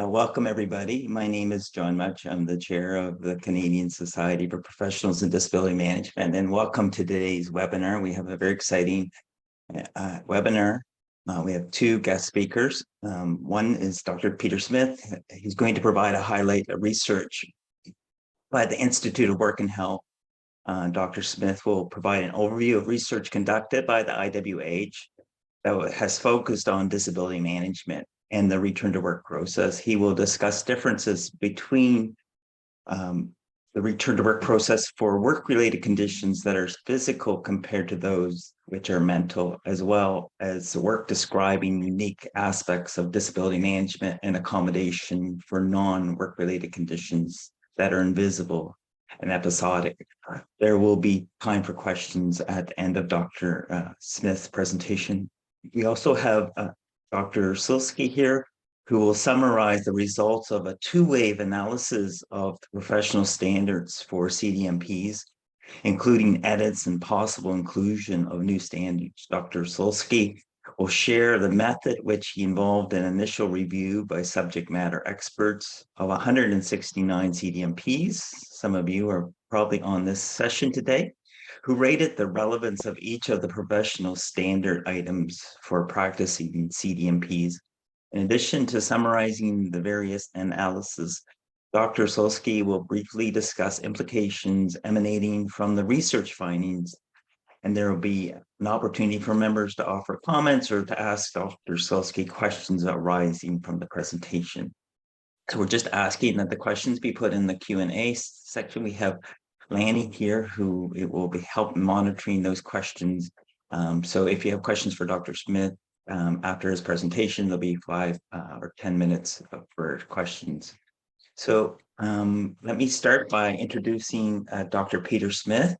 Welcome, everybody. My name is John Much. I'm the chair of the Canadian Society for Professionals in Disability Management, and welcome to today's webinar. We have a very exciting webinar. We have two guest speakers. One is Dr. Peter Smith. He's going to provide a highlight of research by the Institute of Work and Health. Dr. Smith will provide an overview of research conducted by the IWH that has focused on disability management and the return to work process. He will discuss differences between the return to work process for work-related conditions that are physical compared to those which are mental, as well as work describing unique aspects of disability management and accommodation for non-work-related conditions that are invisible and episodic. There will be time for questions at the end of Dr. Smith's presentation. We also have Dr. Sulsky here, who will summarize the results of a two-wave analysis of the professional standards for CDMPs, including edits and possible inclusion of new standards. Dr. Sulsky will share the method which he involved in initial review by subject matter experts of 169 CDMPs. Some of you are probably on this session today, who rated the relevance of each of the professional standard items for practicing CDMPs. In addition to summarizing the various analyses, Dr. Sulsky will briefly discuss implications emanating from the research findings, and there will be an opportunity for members to offer comments or to ask Dr. Sulsky questions arising from the presentation. So we're just asking that the questions be put in the Q&A section. We have Lanny here, who it will be helping monitoring those questions. So if you have questions for Dr. Smith after his presentation, there'll be 5 or 10 minutes for questions. So let me start by introducing Dr. Peter Smith.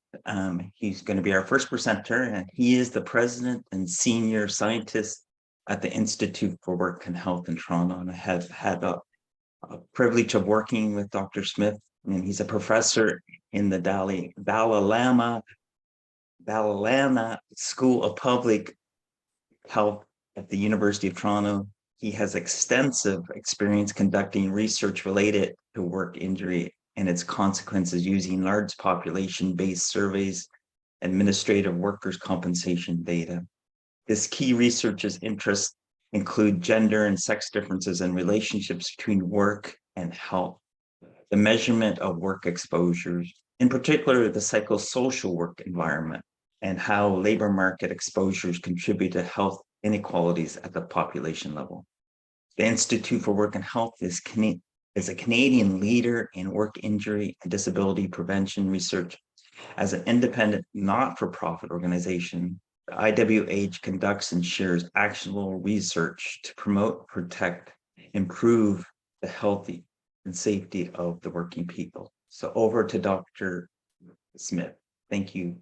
He's going to be our first presenter, and he is the president and senior scientist at the Institute for Work and Health in Toronto. And I have had a privilege of working with Dr. Smith, and he's a professor in the Dalai Lama School of Public Health at the University of Toronto. He has extensive experience conducting research related to work injury and its consequences using large population-based surveys, administrative workers' compensation data. His key research's interests include gender and sex differences and relationships between work and health, the measurement of work exposures, in particular the psychosocial work environment, and how labor market exposures contribute to health inequalities at the population level. The Institute for Work and Health is a Canadian leader in work injury and disability prevention research. As an independent, not-for-profit organization, the IWH conducts and shares actionable research to promote, protect, improve the healthy and safety of the working people. So over to Dr. Smith. Thank you.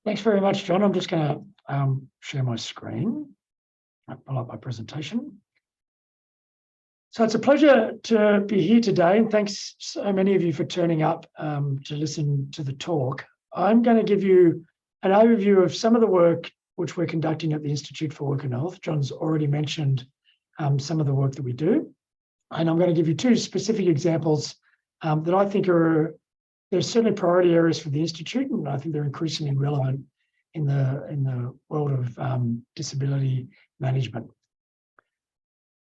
Thanks very much, John. I'm just going to share my screen. I'll pull up my presentation. So it's a pleasure to be here today, and thanks so many of you for turning up to listen to the talk. I'm going to give you an overview of some of the work which we're conducting at the Institute for Work and Health. John's already mentioned some of the work that we do, and I'm going to give you 2 specific examples that I think they're certainly priority areas for the Institute, and I think they're increasingly relevant in the world of disability management.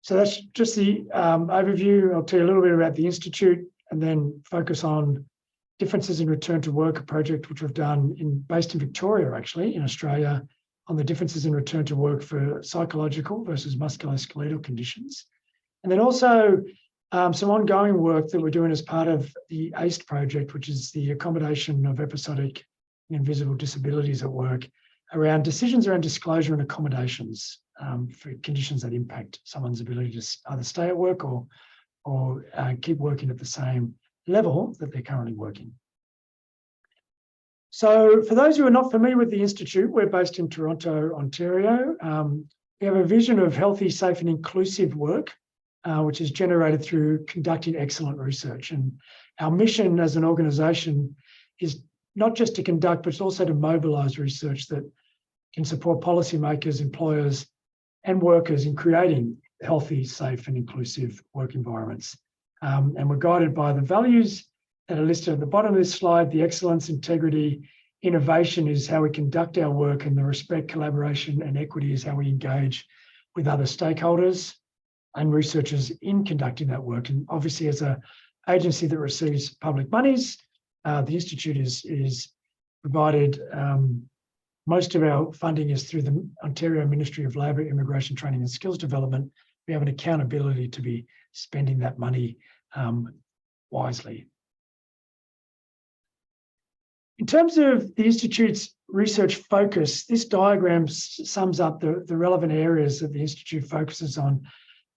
So that's just the overview. I'll tell you a little bit about the Institute and then focus on differences in return to work, a project which we've done based in Victoria, actually, in Australia, on the differences in return to work for psychological versus musculoskeletal conditions. And then also some ongoing work that we're doing as part of the ACE project, which is the accommodation of episodic and invisible disabilities at work, around decisions around disclosure and accommodations for conditions that impact someone's ability to either stay at work or keep working at the same level that they're currently working. So for those who are not familiar with the Institute, we're based in Toronto, Ontario. We have a vision of healthy, safe and inclusive work, which is generated through conducting excellent research. And our mission as an organisation is not just to conduct, but it's also to mobilise research that can support policymakers, employers and workers in creating healthy, safe, and inclusive work environments. And we're guided by the values that are listed at the bottom of this slide. The excellence, integrity, innovation is how we conduct our work, and the respect, collaboration, and equity is how we engage with other stakeholders and researchers in conducting that work. And obviously, as an agency that receives public monies, the Institute is provided, most of our funding is through the Ontario Ministry of Labour, Immigration, Training and Skills Development. We have an accountability to be spending that money wisely. In terms of the Institute's research focus, this diagram sums up the relevant areas that the Institute focuses on.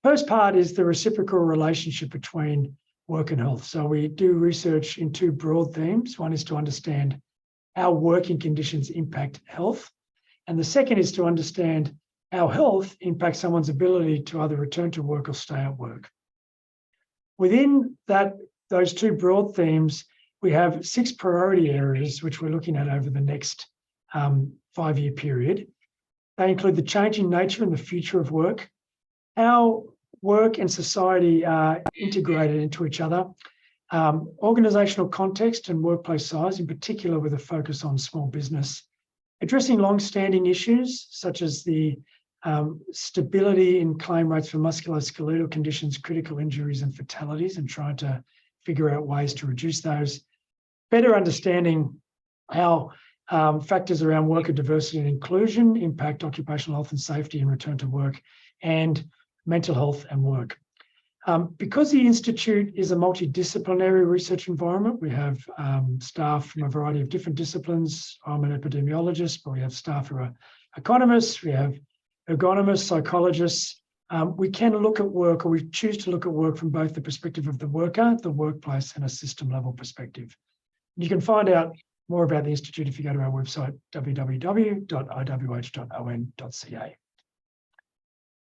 First part is the reciprocal relationship between work and health. So we do research in two broad themes. One is to understand how working conditions impact health. And the second is to understand how health impacts someone's ability to either return to work or stay at work. Within those two broad themes, we have 6 priority areas which we're looking at over the next 5-year period. They include the changing nature and the future of work, how work and society are integrated into each other, organisational context and workplace size, in particular with a focus on small business, addressing long-standing issues such as the stability in claim rates for musculoskeletal conditions, critical injuries and fatalities, and trying to figure out ways to reduce those, better understanding how factors around worker diversity and inclusion impact occupational health and safety and return to work, and mental health and work. Because the Institute is a multidisciplinary research environment, we have staff from a variety of different disciplines. I'm an epidemiologist, but we have staff who are economists, we have ergonomists, psychologists. We can look at work, or we choose to look at work from both the perspective of the worker, the workplace, and a system level perspective. You can find out more about the Institute if you go to our website, www.iwh.on.ca.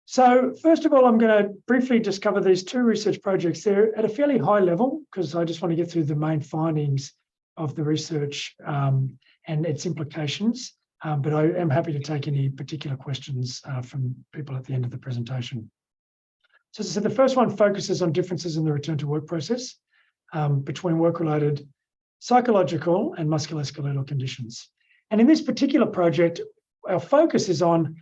So first of all, I'm going to briefly just cover these 2 research projects. They're at a fairly high level because I just want to get through the main findings of the research and its implications. But I am happy to take any particular questions from people at the end of the presentation. So as I said, the first one focuses on differences in the return to work process between work-related psychological and musculoskeletal conditions. And in this particular project, our focus is on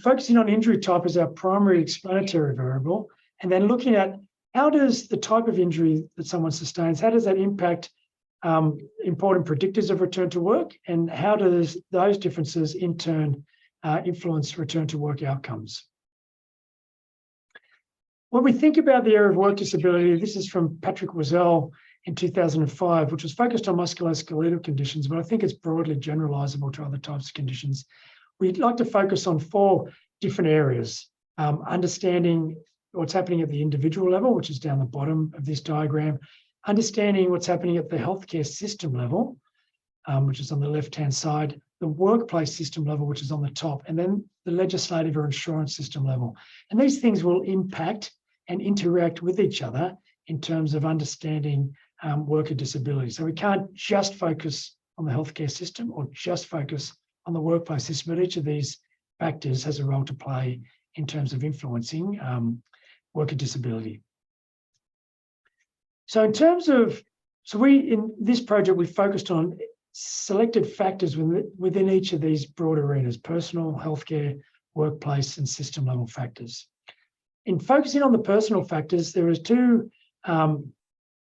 focusing on injury type as our primary explanatory variable, and then looking at how does the type of injury that someone sustains, how does that impact important predictors of return to work, and how does those differences in turn influence return to work outcomes. When we think about the area of work disability, this is from Patrick Wazell in 2005, which was focused on musculoskeletal conditions, but I think it's broadly generalizable to other types of conditions. We'd like to focus on 4 different areas. Understanding what's happening at the individual level, which is down the bottom of this diagram, understanding what's happening at the healthcare system level, which is on the left-hand side, the workplace system level, which is on the top, and then the legislative or insurance system level. And these things will impact and interact with each other in terms of understanding worker disability. So we can't just focus on the healthcare system or just focus on the workplace system, but each of these factors has a role to play in terms of influencing worker disability. So in this project, we focused on selected factors within each of these broad arenas: personal, healthcare, workplace, and system level factors. In focusing on the personal factors, there was 2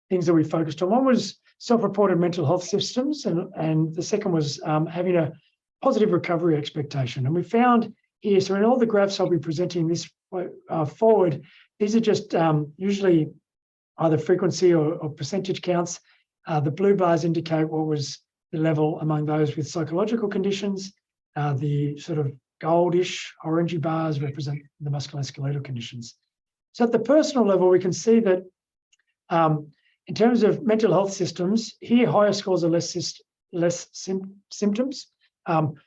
things that we focused on. One was self-reported mental health systems, and the second was having a positive recovery expectation. And we found here, so in all the graphs I'll be presenting this forward, these are just usually either frequency or percentage counts. The blue bars indicate what was the level among those with psychological conditions. The sort of goldish orangey bars represent the musculoskeletal conditions. So at the personal level, we can see that in terms of mental health systems, here higher scores are less symptoms.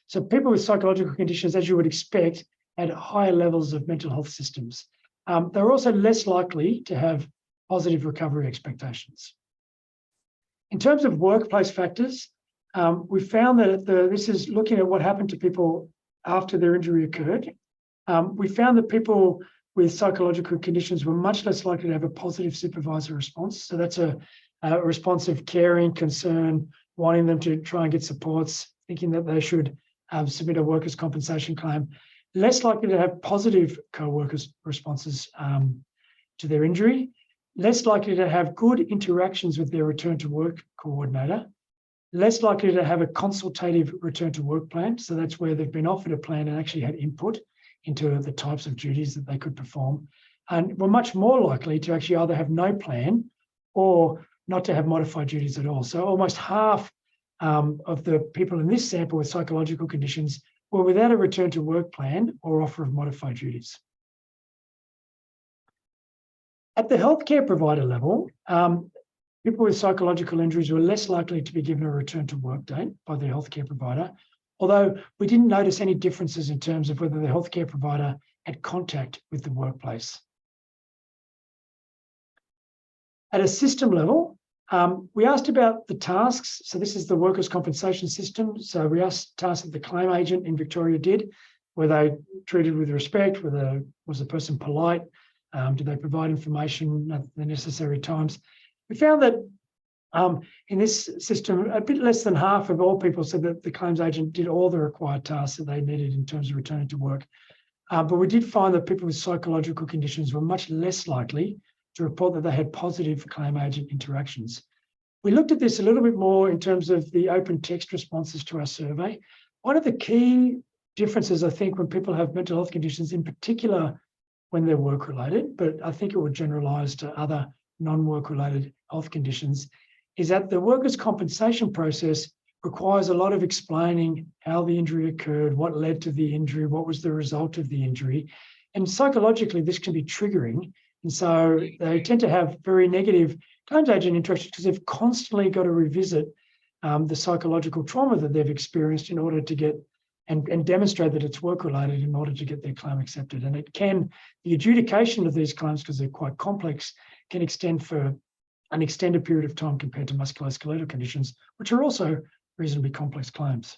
So people with psychological conditions, as you would expect, had higher levels of mental health systems. They're also less likely to have positive recovery expectations. In terms of workplace factors, we found that this is looking at what happened to people after their injury occurred. We found that people with psychological conditions were much less likely to have a positive supervisor response. So that's a response of caring, concern, wanting them to try and get supports, thinking that they should submit a workers' compensation claim, less likely to have positive co-workers responses to their injury, less likely to have good interactions with their return to work coordinator, less likely to have a consultative return to work plan. So that's where they've been offered a plan and actually had input into the types of duties that they could perform, and were much more likely to actually either have no plan or not to have modified duties at all. So almost half of the people in this sample with psychological conditions were without a return to work plan or offer of modified duties. At the healthcare provider level, people with psychological injuries were less likely to be given a return to work date by the healthcare provider, although we didn't notice any differences in terms of whether the healthcare provider had contact with the workplace. At a system level, we asked about the tasks. So this is the workers' compensation system. So we asked tasks that the claim agent in Victoria did. Were they treated with respect? Was the person polite? Did they provide information at the necessary times? We found that in this system, a bit less than half of all people said that the claims agent did all the required tasks that they needed in terms of returning to work. But we did find that people with psychological conditions were much less likely to report that they had positive claim agent interactions. We looked at this a little bit more in terms of the open text responses to our survey. One of the key differences, I think, when people have mental health conditions, in particular when they're work-related, but I think it would generalise to other non-work-related health conditions, is that the workers' compensation process requires a lot of explaining how the injury occurred, what led to the injury, what was the result of the injury. And psychologically, this can be triggering. And so they tend to have very negative claims agent interactions because they've constantly got to revisit the psychological trauma that they've experienced in order to get and demonstrate that it's work-related in order to get their claim accepted. And the adjudication of these claims, because they're quite complex, can extend for an extended period of time compared to musculoskeletal conditions, which are also reasonably complex claims.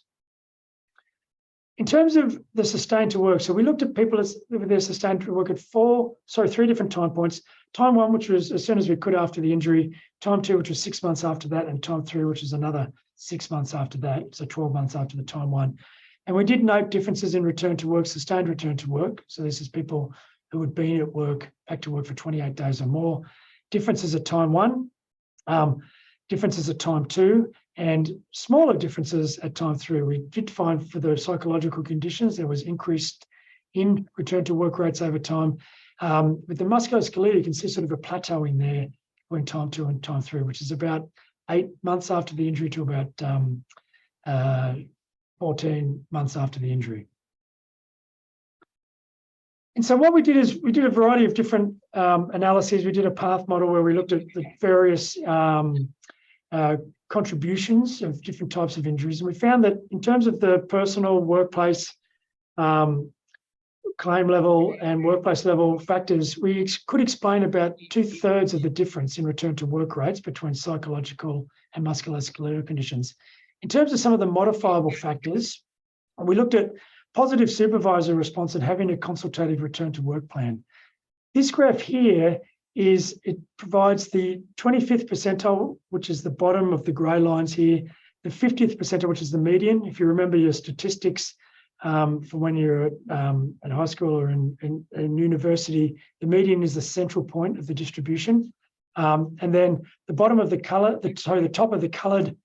In terms of the sustained to work, so we looked at people with their sustained to work at three different time points. Time one, which was as soon as we could after the injury, time two, which was 6 months after that, and time three, which is another 6 months after that, so 12 months after the time one. And we did note differences in return to work, sustained return to work. So this is people who had been at work, back to work for 28 days or more. Differences at time one, differences at time two, and smaller differences at time three. We did find for the psychological conditions, there was increased in return to work rates over time. With the musculoskeletal, you can see sort of a plateauing there between time two and time three, which is about 8 months after the injury to about 14 months after the injury. And so what we did is we did a variety of different analyses. We did a path model where we looked at the various contributions of different types of injuries. And we found that in terms of the personal, workplace, claim level and workplace level factors, we could explain about 2/3 of the difference in return to work rates between psychological and musculoskeletal conditions. In terms of some of the modifiable factors, we looked at positive supervisor response and having a consultative return to work plan. This graph here it provides the 25th percentile, which is the bottom of the grey lines here, the 50th percentile, which is the median. If you remember your statistics for when you're at high school or in university, the median is the central point of the distribution. And then the bottom of the top of the coloured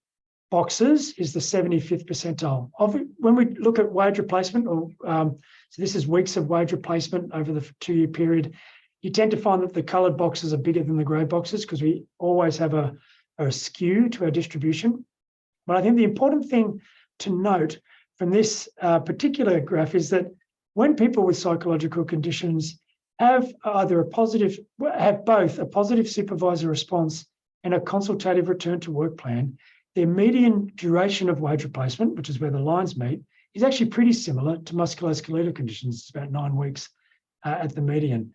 boxes is the 75th percentile. When we look at wage replacement, so this is weeks of wage replacement over the 2-year period, you tend to find that the coloured boxes are bigger than the grey boxes because we always have a skew to our distribution. But I think the important thing to note from this particular graph is that when people with psychological conditions have both a positive supervisor response and a consultative return to work plan, their median duration of wage replacement, which is where the lines meet, is actually pretty similar to musculoskeletal conditions. It's about 9 weeks at the median.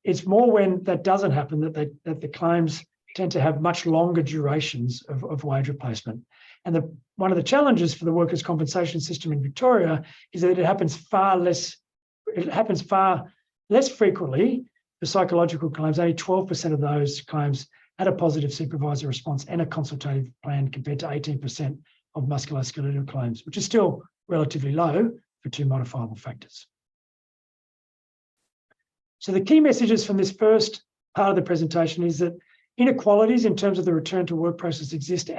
It's more when that doesn't happen that the claims tend to have much longer durations of wage replacement. And one of the challenges for the workers' compensation system in Victoria is that it happens far less frequently, the psychological claims, only 12% of those claims had a positive supervisor response and a consultative plan compared to 18% of musculoskeletal claims, which is still relatively low for 2 modifiable factors. So the key messages from this first part of the presentation is that inequalities in terms of the return to work process exist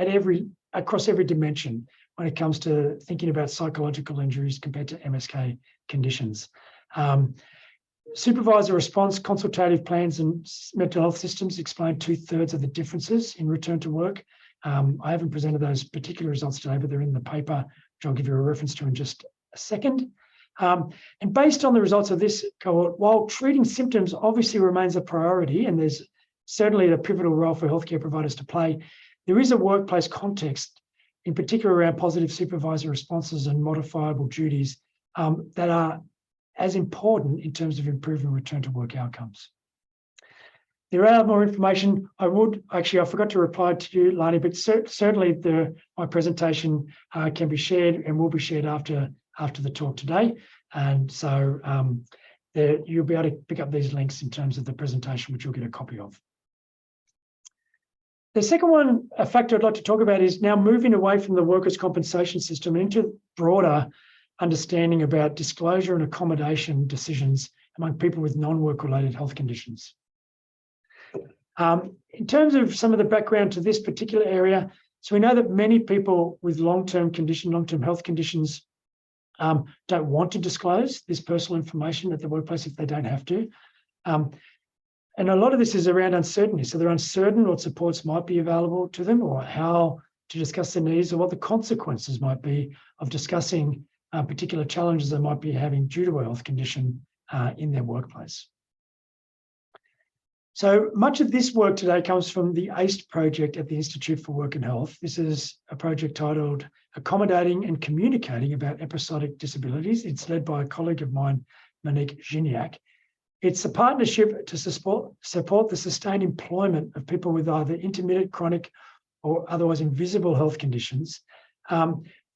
across every dimension when it comes to thinking about psychological injuries compared to MSK conditions. Supervisor response, consultative plans and mental health systems explain 2/3 of the differences in return to work. I haven't presented those particular results today, but they're in the paper, which I'll give you a reference to in just a second. And based on the results of this cohort, while treating symptoms obviously remains a priority, and there's certainly a pivotal role for healthcare providers to play, there is a workplace context, in particular around positive supervisor responses and modifiable duties, that are as important in terms of improving return to work outcomes. There are more information. I forgot to reply to you, Lani, but certainly my presentation can be shared and will be shared after the talk today. And so you'll be able to pick up these links in terms of the presentation, which you'll get a copy of. The second factor I'd like to talk about is now moving away from the workers' compensation system into broader understanding about disclosure and accommodation decisions among people with non-work related health conditions. In terms of some of the background to this particular area, so we know that many people with long-term health conditions don't want to disclose this personal information at the workplace if they don't have to. And a lot of this is around uncertainty. So they're uncertain what supports might be available to them or how to discuss their needs or what the consequences might be of discussing particular challenges they might be having due to a health condition in their workplace. So much of this work today comes from the ACE project at the Institute for Work and Health. This is a project titled Accommodating and Communicating about Episodic Disabilities. It's led by a colleague of mine, Monique Gignac. It's a partnership to support the sustained employment of people with either intermittent, chronic, or otherwise invisible health conditions,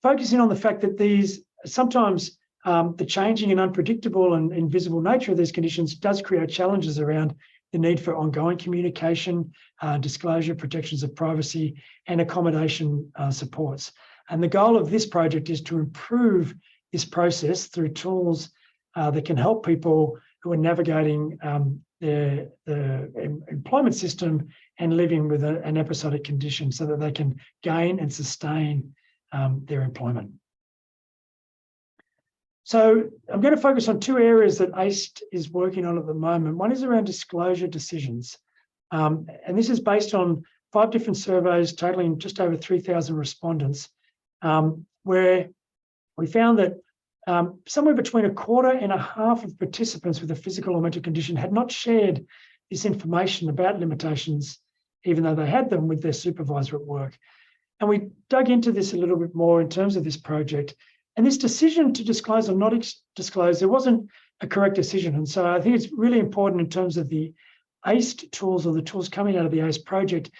focusing on the fact that these sometimes the changing and unpredictable and invisible nature of these conditions does create challenges around the need for ongoing communication, disclosure, protections of privacy, and accommodation supports. And the goal of this project is to improve this process through tools that can help people who are navigating the employment system and living with an episodic condition so that they can gain and sustain their employment. So I'm going to focus on 2 areas that ACE is working on at the moment. One is around disclosure decisions. And this is based on 5 different surveys totaling just over 3,000 respondents, where we found that somewhere between 1/4 and 1/2 of participants with a physical or mental condition had not shared this information about limitations, even though they had them with their supervisor at work. And we dug into this a little bit more in terms of this project. And this decision to disclose or not disclose, there wasn't a correct decision. And so I think it's really important in terms of the ACE tools or the tools coming out of the ACE project.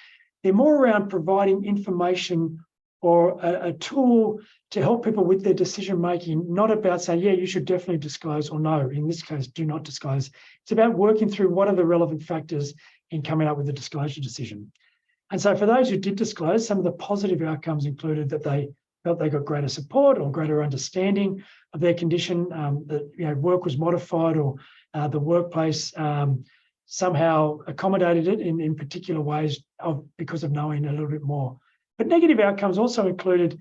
They're more around providing information or a tool to help people with their decision-making, not about saying, yeah, you should definitely disclose, or no, in this case, do not disclose. It's about working through what are the relevant factors in coming up with a disclosure decision. And so for those who did disclose, some of the positive outcomes included that they felt they got greater support or greater understanding of their condition, that work was modified or the workplace somehow accommodated it in particular ways because of knowing a little bit more. But negative outcomes also included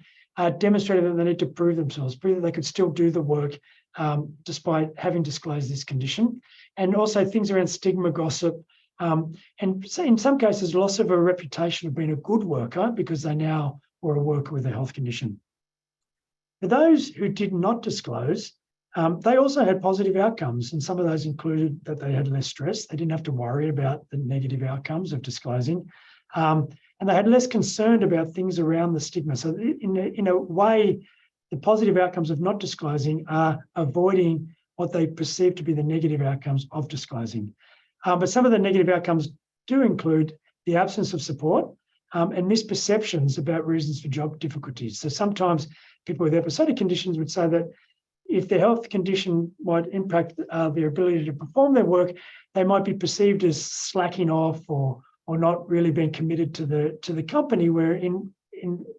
demonstrating that they need to prove themselves, prove that they could still do the work despite having disclosed this condition. And also things around stigma, gossip, and in some cases, loss of a reputation of being a good worker because they now were a worker with a health condition. For those who did not disclose, they also had positive outcomes. And some of those included that they had less stress. They didn't have to worry about the negative outcomes of disclosing. And they had less concern about things around the stigma. So in a way, the positive outcomes of not disclosing are avoiding what they perceive to be the negative outcomes of disclosing. But some of the negative outcomes do include the absence of support and misperceptions about reasons for job difficulties. So sometimes people with episodic conditions would say that, if their health condition might impact their ability to perform their work, they might be perceived as slacking off or not really being committed to the company, where in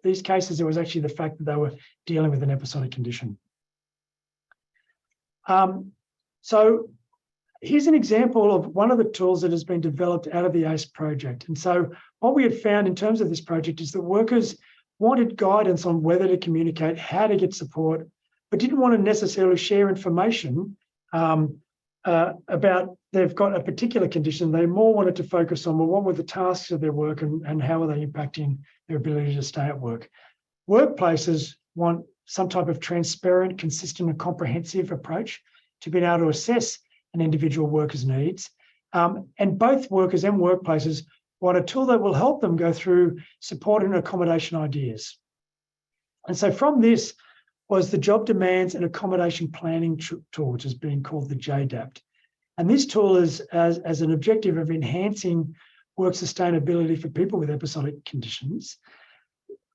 these cases, it was actually the fact that they were dealing with an episodic condition. So here's an example of one of the tools that has been developed out of the ACE project. And so what we had found in terms of this project is that workers wanted guidance on whether to communicate, how to get support, but didn't want to necessarily share information about they've got a particular condition. They more wanted to focus on, well, what were the tasks of their work and how are they impacting their ability to stay at work. Workplaces want some type of transparent, consistent and comprehensive approach to being able to assess an individual worker's needs. And both workers and workplaces want a tool that will help them go through support and accommodation ideas. And so from this was the Job Demands and Accommodation Planning tool, which is being called the JDAPT. And this tool is as an objective of enhancing work sustainability for people with episodic conditions.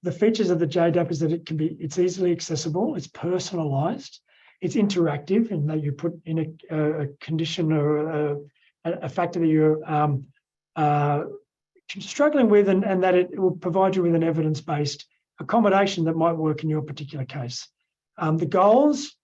The features of the JDAPT is that it's easily accessible, it's personalised, it's interactive, in that you put in a condition or a factor that you're struggling with, and that it will provide you with an evidence-based accommodation that might work in your particular case. The goals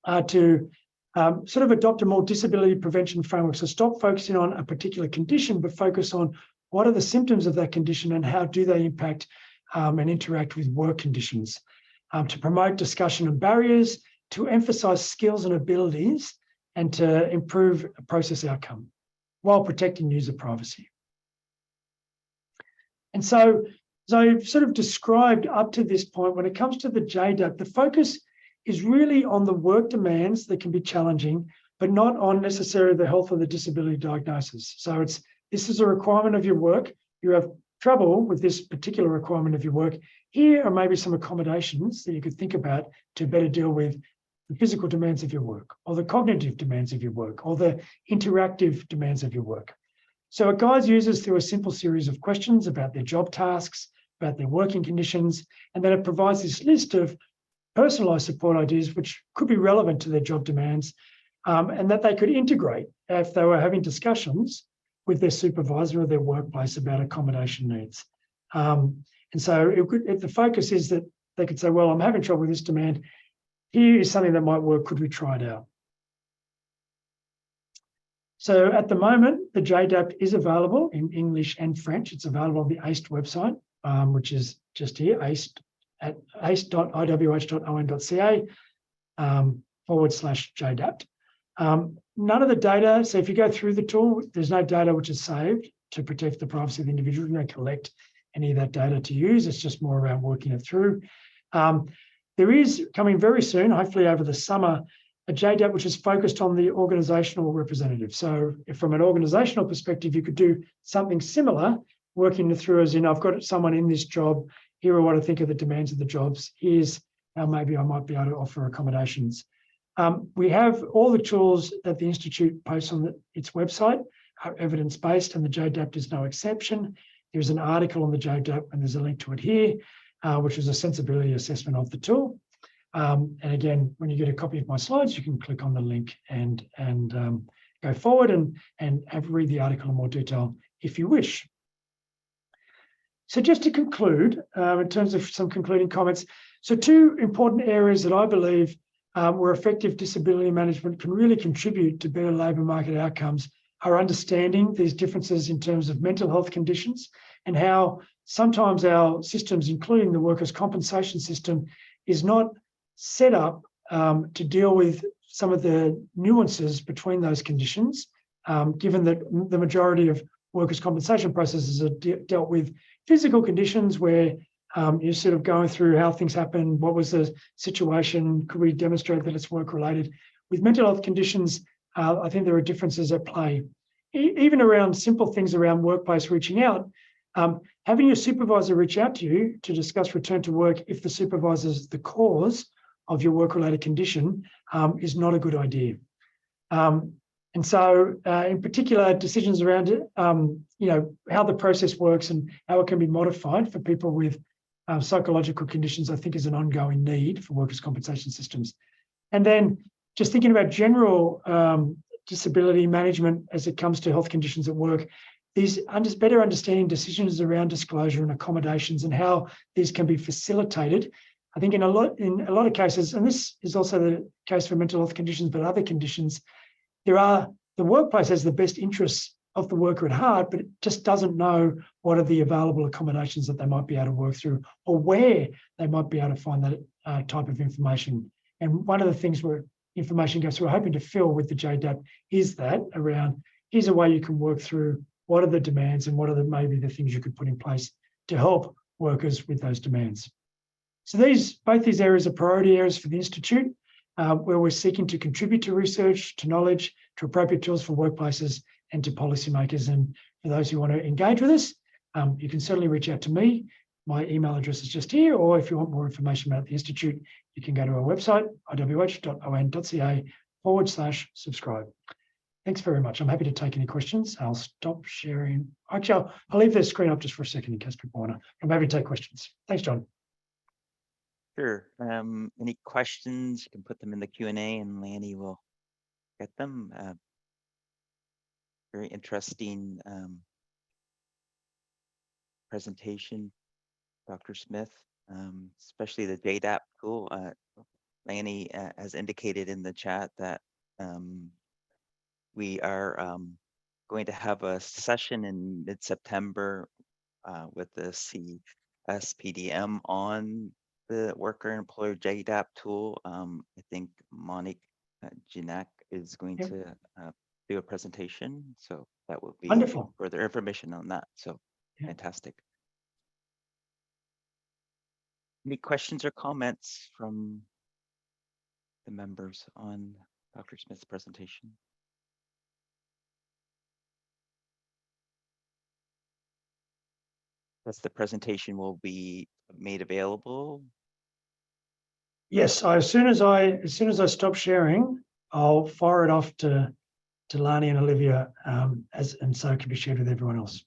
are to sort of adopt a more disability prevention framework. So stop focusing on a particular condition, but focus on what are the symptoms of that condition and how do they impact and interact with work conditions. To promote discussion and barriers, to emphasise skills and abilities, and to improve a process outcome while protecting user privacy. And so, as I've sort of described up to this point, when it comes to the JDAP, the focus is really on the work demands that can be challenging, but not on necessarily the health or the disability diagnosis. So this is a requirement of your work. You have trouble with this particular requirement of your work. Here are maybe some accommodations that you could think about to better deal with the physical demands of your work, or the cognitive demands of your work, or the interactive demands of your work. So it guides users through a simple series of questions about their job tasks, about their working conditions, and then it provides this list of personalised support ideas which could be relevant to their job demands, and that they could integrate if they were having discussions with their supervisor or their workplace about accommodation needs. And so the focus is that they could say, well, I'm having trouble with this demand. Here is something that might work. Could we try it out? So at the moment, the JDAP is available in English and French. It's available on the ACE website, which is just here, ace.iwh.on.ca /JDAPT. None of the data, so if you go through the tool, there's no data which is saved to protect the privacy of the individual. You don't collect any of that data to use. It's just more around working it through. There is coming very soon, hopefully over the summer, a JDAP which is focused on the organisational representative. So if from an organisational perspective, you could do something similar, working it through as in, I've got someone in this job, here are what I think are the demands of the jobs, here's how maybe I might be able to offer accommodations. We have all the tools that the Institute posts on its website are evidence-based, and the JDAP is no exception. There's an article on the JDAP, and there's a link to it here, which is a sensibility assessment of the tool. And again, when you get a copy of my slides, you can click on the link and go forward and read the article in more detail if you wish. So just to conclude, in terms of some concluding comments, so two important areas that I believe where effective disability management can really contribute to better labour market outcomes are understanding these differences in terms of mental health conditions and how sometimes our systems, including the workers' compensation system, is not set up to deal with some of the nuances between those conditions, given that the majority of workers' compensation processes are dealt with physical conditions where you're sort of going through how things happen, what was the situation, could we demonstrate that it's work-related. With mental health conditions, I think there are differences at play. Even around simple things around workplace reaching out, having your supervisor reach out to you to discuss return to work if the supervisor is the cause of your work-related condition is not a good idea. And so in particular, decisions around it, how the process works and how it can be modified for people with psychological conditions, I think is an ongoing need for workers' compensation systems. And then just thinking about general disability management as it comes to health conditions at work, these better understanding decisions around disclosure and accommodations and how these can be facilitated. I think in a lot of cases, and this is also the case for mental health conditions, but other conditions, the workplace has the best interests of the worker at heart, but it just doesn't know what are the available accommodations that they might be able to work through or where they might be able to find that type of information. And one of the things where information goes through, we're hoping to fill with the JDAP is that around, here's a way you can work through what are the demands and what are maybe the things you could put in place to help workers with those demands. So both these areas are priority areas for the Institute, where we're seeking to contribute to research, to knowledge, to appropriate tools for workplaces and to policymakers. And for those who want to engage with us, you can certainly reach out to me. My email address is just here, or if you want more information about the Institute, you can go to our website, iwh.on.ca/subscribe. Thanks very much. I'm happy to take any questions. I'll stop sharing. Actually, I'll leave the screen up just for a second in case people want to. I'm happy to take questions. Thanks, John. Sure. Any questions? You can put them in the Q&A and Lanny will get them. Very interesting presentation, Dr. Smith, especially the JDAP tool. Lanny has indicated in the chat that we are going to have a session in mid-September with the CSPDM on the worker employer JDAP tool. I think Monique Janak is going to do a presentation, so that will be wonderful. Further information on that. So fantastic. Any questions or comments from the members on Dr. Smith's presentation? That's the presentation will be made available. Yes, as soon as I stop sharing, I'll fire it off to Lani and Olivia, and so it can be shared with everyone else.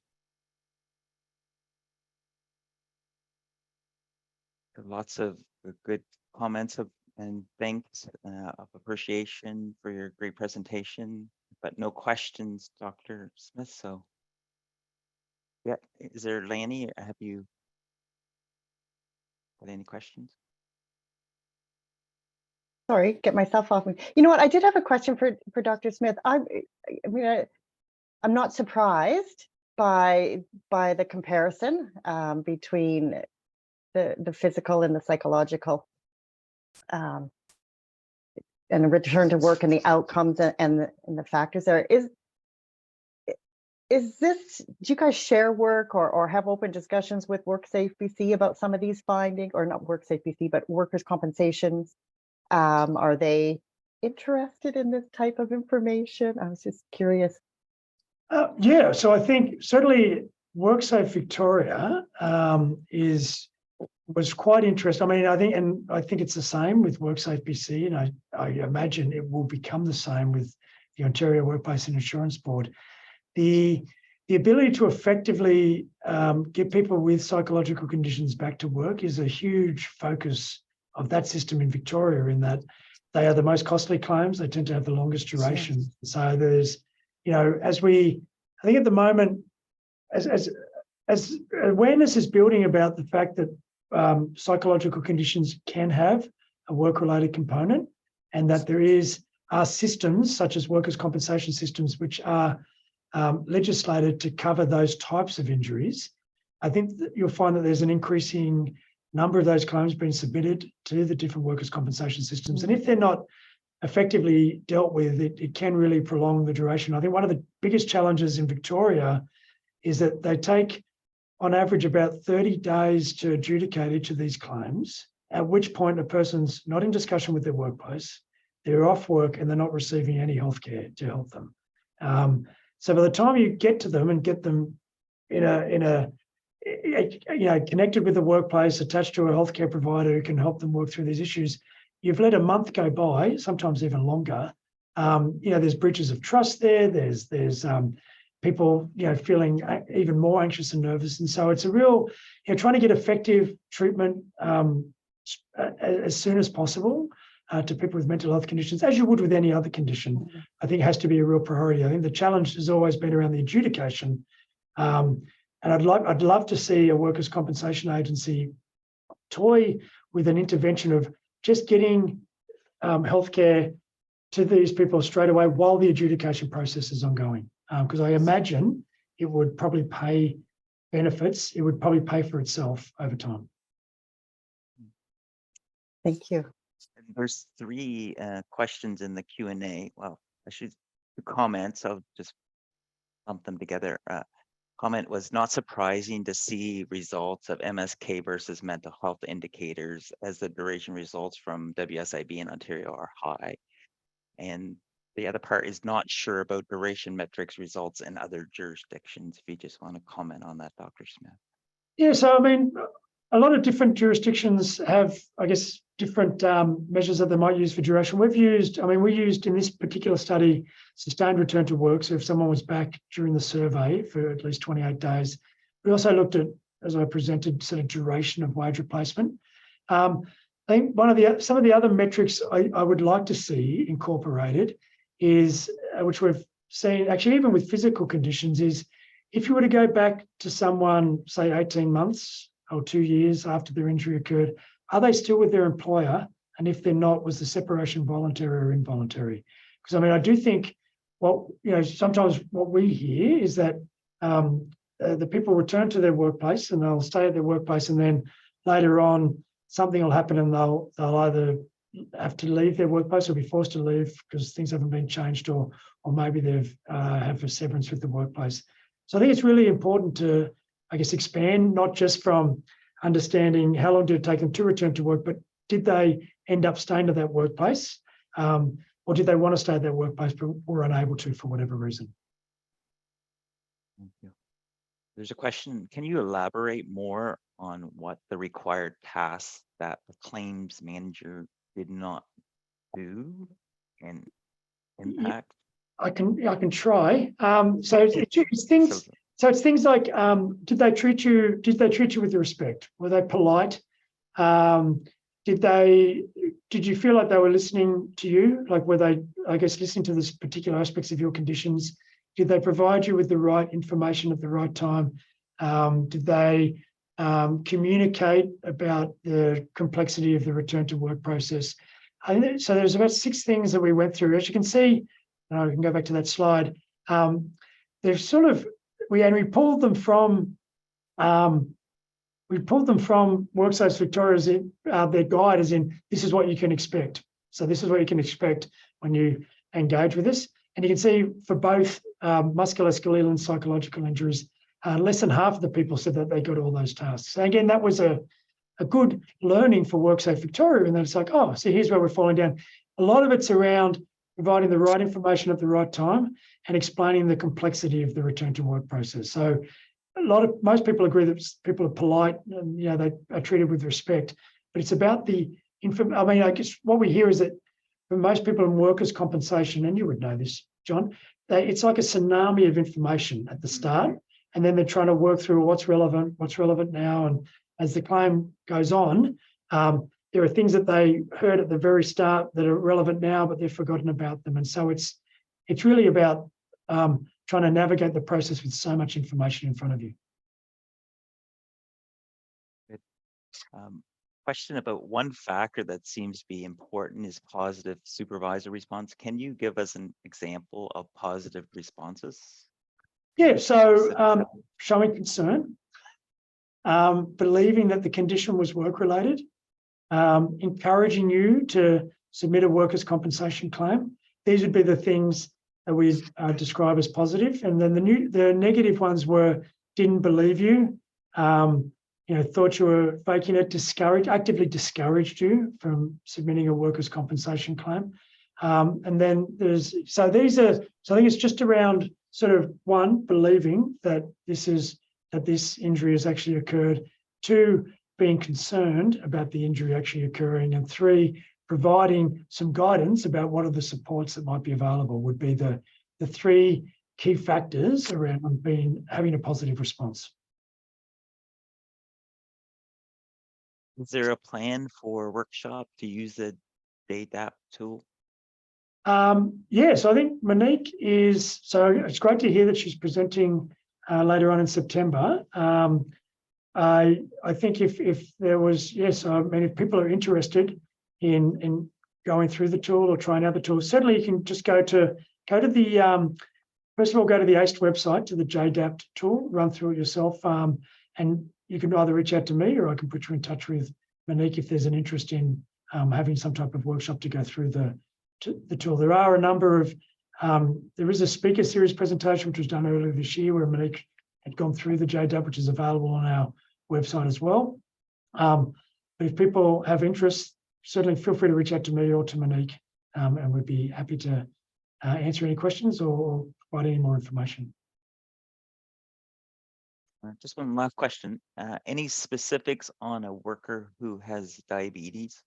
Lots of good comments and thanks of appreciation for your great presentation, but no questions, Dr. Smith. So, yeah, is there, Lanny? Have you got any questions? Sorry, get myself off. You know what? I did have a question for Dr. Smith. I'm not surprised by the comparison between the physical and the psychological, and the return to work and the outcomes and the factors there. Is this, do you guys share work or have open discussions with WorkSafe BC about some of these findings, or not WorkSafe BC, but workers' compensations? Are they interested in this type of information? I was just curious. Yeah, so I think certainly WorkSafe Victoria was quite interesting. I mean, I think it's the same with WorkSafe BC, and I imagine it will become the same with the Ontario Workplace and Insurance Board. The ability to effectively get people with psychological conditions back to work is a huge focus of that system in Victoria, in that they are the most costly claims. They tend to have the longest duration. Sure. So there's, I think at the moment, as awareness is building about the fact that psychological conditions can have a work-related component, and that there are systems such as workers' compensation systems which are legislated to cover those types of injuries. I think that you'll find that there's an increasing number of those claims being submitted to the different workers' compensation systems. And if they're not effectively dealt with, it can really prolong the duration. I think one of the biggest challenges in Victoria is that they take, on average, about 30 days to adjudicate each of these claims, at which point a person's not in discussion with their workplace, they're off work, and they're not receiving any healthcare to help them. So by the time you get to them and get them connected with the workplace, attached to a healthcare provider who can help them work through these issues, you've let a month go by, sometimes even longer. There's breaches of trust there. There's people, feeling even more anxious and nervous. And so it's a real, trying to get effective treatment as soon as possible to people with mental health conditions, as you would with any other condition, I think has to be a real priority. I think the challenge has always been around the adjudication. And I'd love to see a workers' compensation agency toy with an intervention of just getting healthcare to these people straight away while the adjudication process is ongoing. Because I imagine it would probably pay benefits, it would probably pay for itself over time. Thank you. There's 3 questions in the Q&A. Well, I should comments. I'll just lump them together. Comment was not surprising to see results of MSK versus mental health indicators as the duration results from WSIB in Ontario are high. And the other part is not sure about duration metrics results in other jurisdictions. If you just want to comment on that, Dr. Smith. Yeah, so I mean, a lot of different jurisdictions have, I guess, different measures that they might use for duration. We used in this particular study, sustained return to work. So if someone was back during the survey for at least 28 days, we also looked at, as I presented, sort of duration of wage replacement. I think some of the other metrics I would like to see incorporated is, which we've seen actually even with physical conditions, is if you were to go back to someone, say 18 months or 2 years after their injury occurred, are they still with their employer? And if they're not, was the separation voluntary or involuntary? Because I mean, I do think sometimes what we hear is that the people return to their workplace and they'll stay at their workplace, and then later on something will happen and they'll either have to leave their workplace or be forced to leave because things haven't been changed, or maybe they've have a severance with the workplace. So I think it's really important to, I guess, expand not just from understanding how long did it take them to return to work, but did they end up staying to that workplace, or did they want to stay at that workplace but were unable to for whatever reason? Thank you. There's a question. Can you elaborate more on what the required tasks that the claims manager did not do and impact? I can try. So it's things. So it's things like, did they treat you with respect? Were they polite? Did you feel like they were listening to you? Like, were they, I guess, listening to this particular aspects of your conditions? Did they provide you with the right information at the right time? Did they communicate about the complexity of the return to work process? So there's about 6 things that we went through. As you can see, I can go back to that slide. They've sort of, we pulled them from WorkSafe Victoria's their guide, as in, this is what you can expect. So this is what you can expect when you engage with this. And you can see for both musculoskeletal and psychological injuries, less than half of the people said that they got all those tasks. So again, that was a good learning for WorkSafe Victoria, and then it's like, oh, so here's where we're falling down. A lot of it's around providing the right information at the right time and explaining the complexity of the return to work process. So most people agree that people are polite and they are treated with respect, but it's about the I guess what we hear is that for most people in workers' compensation, and you would know this, John, it's like a tsunami of information at the start, and then they're trying to work through what's relevant now, and as the claim goes on, there are things that they heard at the very start that are relevant now, but they've forgotten about them. And so it's really about trying to navigate the process with so much information in front of you. Good. Question about one factor that seems to be important is positive supervisor response. Can you give us an example of positive responses? Yeah, so showing concern, believing that the condition was work-related, encouraging you to submit a workers' compensation claim. These would be the things that we describe as positive. And then the negative ones were didn't believe you, thought you were faking it, actively discouraged you from submitting a workers' compensation claim. And then I think it's just around sort of 1, believing that this injury has actually occurred, 2, being concerned about the injury actually occurring, and 3, providing some guidance about what are the supports that might be available would be the 3 key factors around having a positive response. Is there a plan for a workshop to use the JDAP tool? Yeah, so I think Monique is, so it's great to hear that she's presenting later on in September. I think if there was, yes, I mean, if people are interested in going through the tool or trying out the tool, certainly you can just go to the, first of all, go to the ACE website, to the JDAP tool, run through it yourself. And you can either reach out to me or I can put you in touch with Monique if there's an interest in having some type of workshop to go through the tool. There are a number of, there is a speaker series presentation which was done earlier this year where Monique had gone through the JDAP, which is available on our website as well. But if people have interest, certainly feel free to reach out to me or to Monique, and we'd be happy to answer any questions or provide any more information. Just one last question. Any specifics on a worker who has diabetes?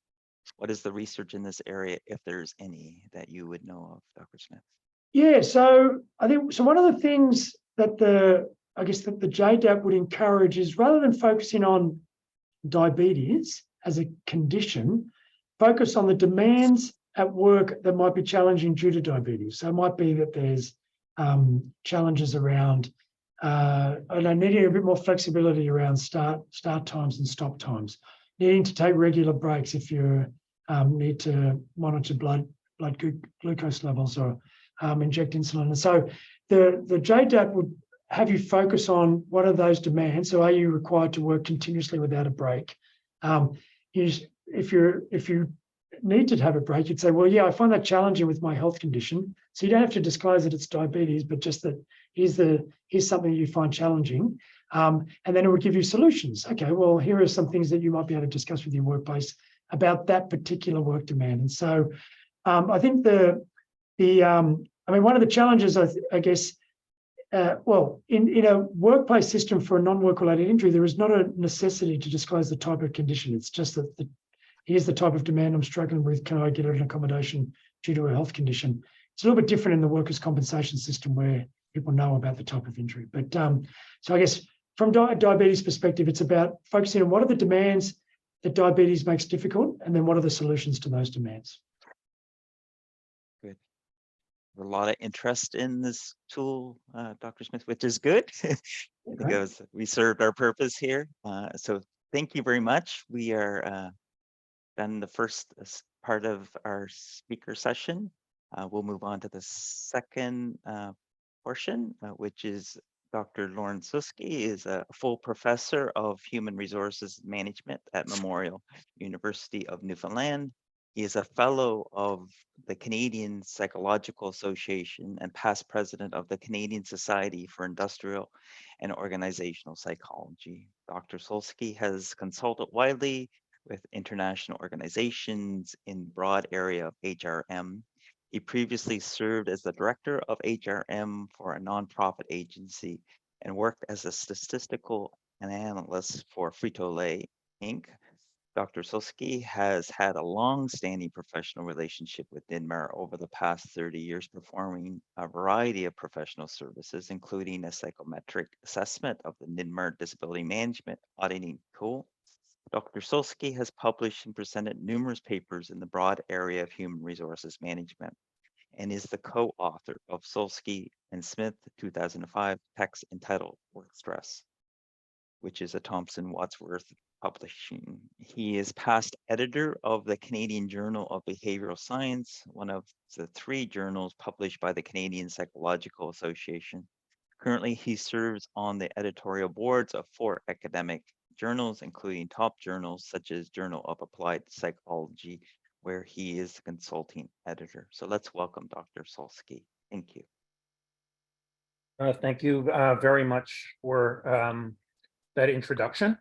What is the research in this area, if there's any, that you would know of, Dr. Smith? Yeah, so I think, so one of the things that I guess that the JDAP would encourage is, rather than focusing on diabetes as a condition, focus on the demands at work that might be challenging due to diabetes. So it might be that there's challenges around needing a bit more flexibility around start times and stop times, needing to take regular breaks if you need to monitor blood glucose levels or inject insulin. And so the JDAP would have you focus on what are those demands. So are you required to work continuously without a break? If you need to have a break, you'd say, well, yeah, I find that challenging with my health condition. So you don't have to disclose that it's diabetes, but just that here's something you find challenging. And then it would give you solutions. Okay, well, here are some things that you might be able to discuss with your workplace about that particular work demand. And so I think one of the challenges, I guess, in a workplace system for a non-work related injury, there is not a necessity to disclose the type of condition. It's just that here's the type of demand I'm struggling with. Can I get an accommodation due to a health condition? It's a little bit different in the workers' compensation system where people know about the type of injury. But so I guess from diabetes perspective, it's about focusing on what are the demands that diabetes makes difficult, and then what are the solutions to those demands. Good. A lot of interest in this tool, Dr. Smith, which is good. Because we served our purpose here. So thank you very much. We are done the first part of our speaker session. We'll move on to the second portion, which is Dr. Lauren Sulsky is a full professor of human resources management at Memorial University of Newfoundland. He is a fellow of the Canadian Psychological Association and past president of the Canadian Society for Industrial and Organizational Psychology. Dr. Sulsky has consulted widely with international organizations in broad area of HRM. He previously served as the director of HRM for a nonprofit agency and worked as a statistical analyst for Frito-Lay Inc. Dr. Sulsky has had a long-standing professional relationship with NINMAR over the past 30 years, performing a variety of professional services, including a psychometric assessment of the NINMAR disability management auditing tool. Dr. Sulsky has published and presented numerous papers in the broad area of human resources management and is the co-author of Sulsky and Smith 2005 text entitled Work Stress, which is a Thomson Wadsworth publishing. He is past editor of the Canadian Journal of Behavioral Science, one of the 3 journals published by the Canadian Psychological Association. Currently, he serves on the editorial boards of 4 academic journals, including top journals such as Journal of Applied Psychology, where he is the consulting editor. So let's welcome Dr. Sulsky. Thank you. Thank you very much for that introduction.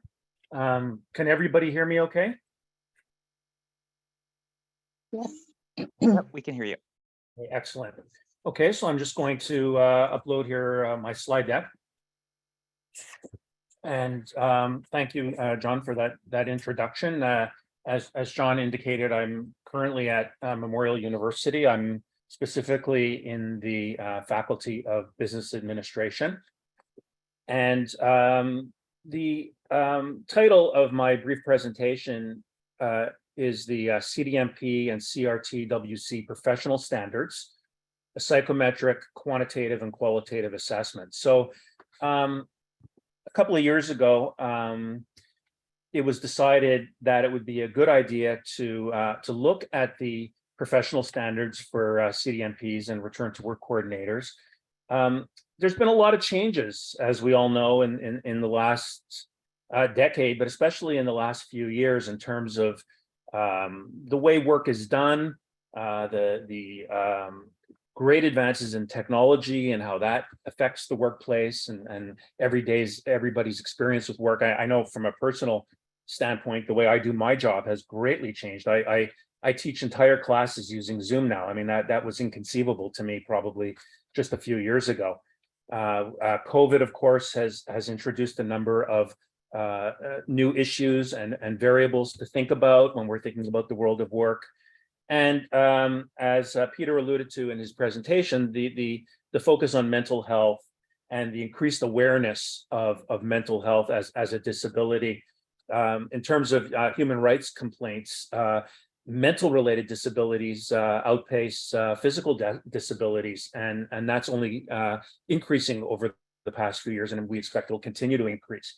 Can everybody hear me okay? Yes. Yep, we can hear you. Excellent. Okay, so I'm just going to upload here my slide deck. And thank you, John, for that introduction. As John indicated, I'm currently at Memorial University. I'm specifically in the Faculty of Business Administration. And the title of my brief presentation is the CDMP and CRT-WC professional standards, a psychometric, quantitative, and qualitative assessment. So a couple of years ago, it was decided that it would be a good idea to look at the professional standards for CDMPs and return to work coordinators. There's been a lot of changes, as we all know, in the last decade, but especially in the last few years in terms of the way work is done, the great advances in technology and how that affects the workplace and everybody's experience with work. I know from a personal standpoint, the way I do my job has greatly changed. I teach entire classes using Zoom now. I mean, that was inconceivable to me probably just a few years ago. COVID, of course, has introduced a number of new issues and variables to think about when we're thinking about the world of work. And as Peter alluded to in his presentation, the focus on mental health and the increased awareness of mental health as a disability. In terms of human rights complaints, mental related disabilities outpace physical disabilities, and that's only increasing over the past few years, and we expect it will continue to increase.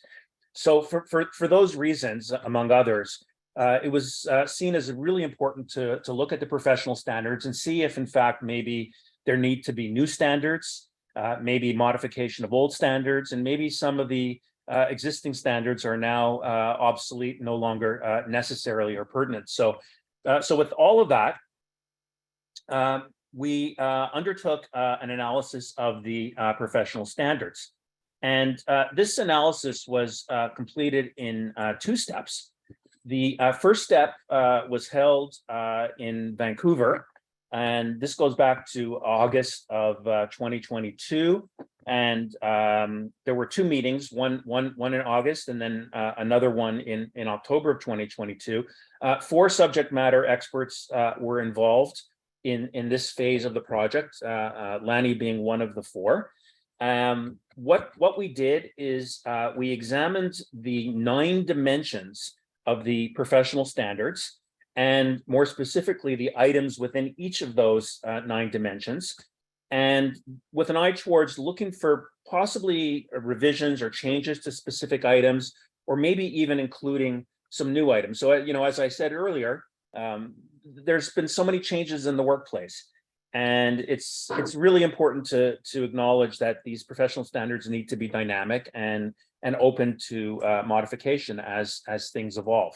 So for those reasons, among others, it was seen as really important to look at the professional standards and see if, in fact, maybe there need to be new standards, maybe modification of old standards, and maybe some of the existing standards are now obsolete, no longer necessarily or pertinent. So with all of that, we undertook an analysis of the professional standards. And this analysis was completed in 2 steps. The first step was held in Vancouver, and this goes back to August of 2022. And there were 2 meetings, one in August and then another one in October of 2022. 4 subject matter experts were involved in this phase of the project, Lanny being one of the 4. What we did is we examined the 9 dimensions of the professional standards, and more specifically, the items within each of those 9 dimensions, and with an eye towards looking for possibly revisions or changes to specific items, or maybe even including some new items. So, as I said earlier, there's been so many changes in the workplace, and it's really important to acknowledge that these professional standards need to be dynamic and open to modification as things evolve.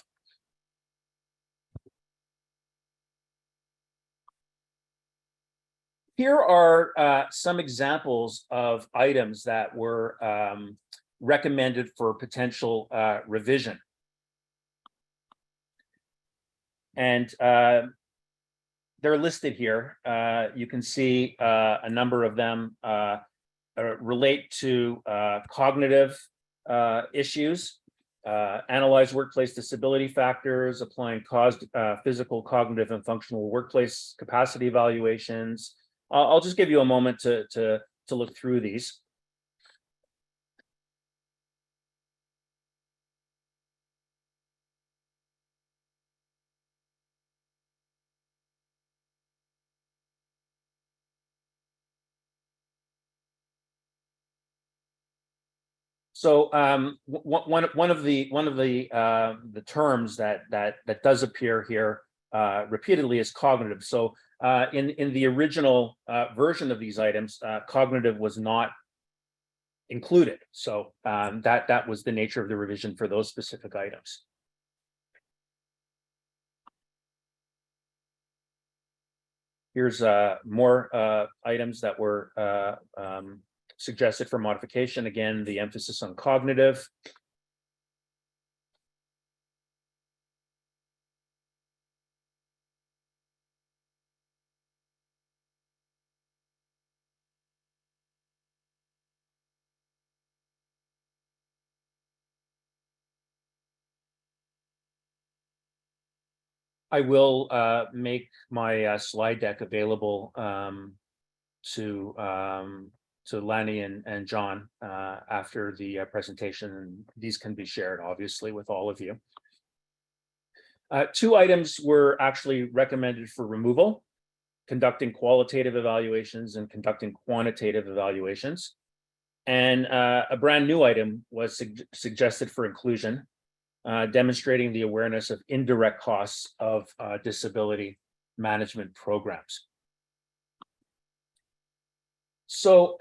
Here are some examples of items that were recommended for potential revision. And they're listed here. You can see a number of them relate to cognitive issues, analyze workplace disability factors, applying physical, cognitive, and functional workplace capacity evaluations. I'll just give you a moment to look through these. So one of the terms that does appear here repeatedly is cognitive. So in the original version of these items, cognitive was not included. So that was the nature of the revision for those specific items. Here's more items that were suggested for modification. Again, the emphasis on cognitive. I will make my slide deck available to Lanny and John after the presentation. These can be shared, obviously, with all of you. Two items were actually recommended for removal: conducting qualitative evaluations and conducting quantitative evaluations. And a brand new item was suggested for inclusion, demonstrating the awareness of indirect costs of disability management programs. So